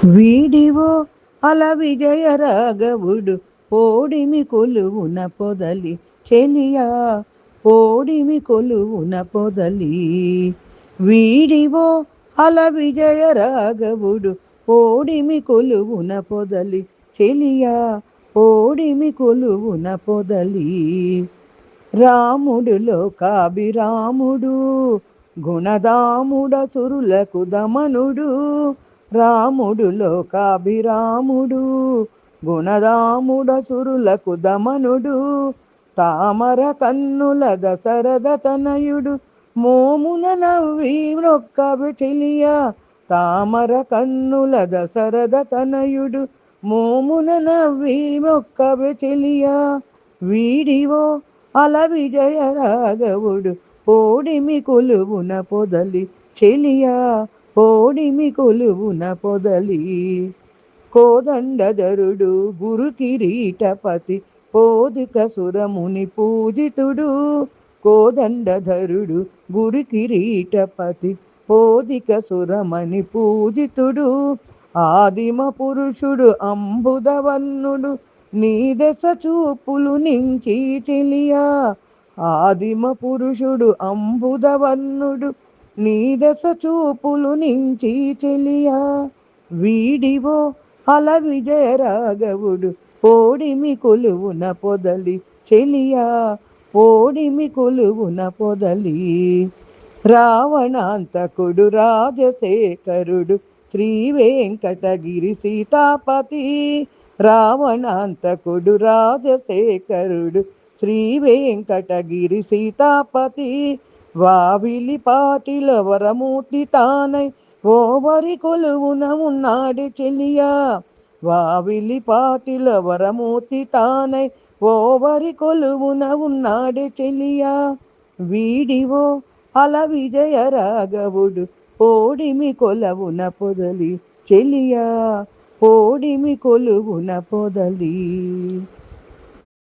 వీడివో అల విజయ రాఘవుడు ఓడిమి కొలువున పొదలి చెలియా ఓడిమి కొలువున పొదలి. వీడివో అల విజయ రాఘవుడు ఓడిమి కొలువున పొదలి చెలియా ఓడిమి కొలువున పొదలి. రాముడు లోకాభిరాముడు గుణదాముడ సురులకు దమనుడు. రాముడు లోకాభిరాముడు గుణదాముడ సురులకు దమనుడు. తామర కన్నుల దశరథ తనయుడు మోమున నవ్వి నొక్కవి చెలియా తామర కన్నుల దశరథ తనయుడు మోమున నవ్వి నొక్కవి చెలియా. వీడివో అల విజయ రాఘవుడు ఓడిమి కొలువున పొదలి చెలియా ఓడిమి కొలువున పొదలి. కోదండధరుడు గురు కిరీటపతి పోదిక సురముని పూజితుడు. కోదండధరుడు గురు కిరీటపతి పోదిక సురమణి పూజితుడు. ఆదిమ పురుషుడు అంబుదవర్ణుడు నీ దశ చూపులు నించి చెలియా. ఆదిమ పురుషుడు అంబుదవర్ణుడు నీ దశ చూపులు నించి చెలియా. వీడివో అల విజయ రాఘవుడు ఓడిమి కొలువున పొదలి చెలియా ఓడిమి కొలువున పొదలి. రావణాంతకుడు రాజశేఖరుడు శ్రీ వెంకటగిరి సీతాపతి. రావణాంతకుడు రాజశేఖరుడు శ్రీ వెంకటగిరి సీతాపతి. వావిలి పాటిల వరమూర్తి తానై ఓవరి కొలువున ఉన్నాడు చెలియా. వావిలి పాటిల వరమూర్తి తానై ఓవరి కొలువున ఉన్నాడు చెలియా. వీడివో అల విజయ రాఘవుడు ఓడిమి కొలువున పొదలి చెలియా ఓడిమి కొలువున పొదలి.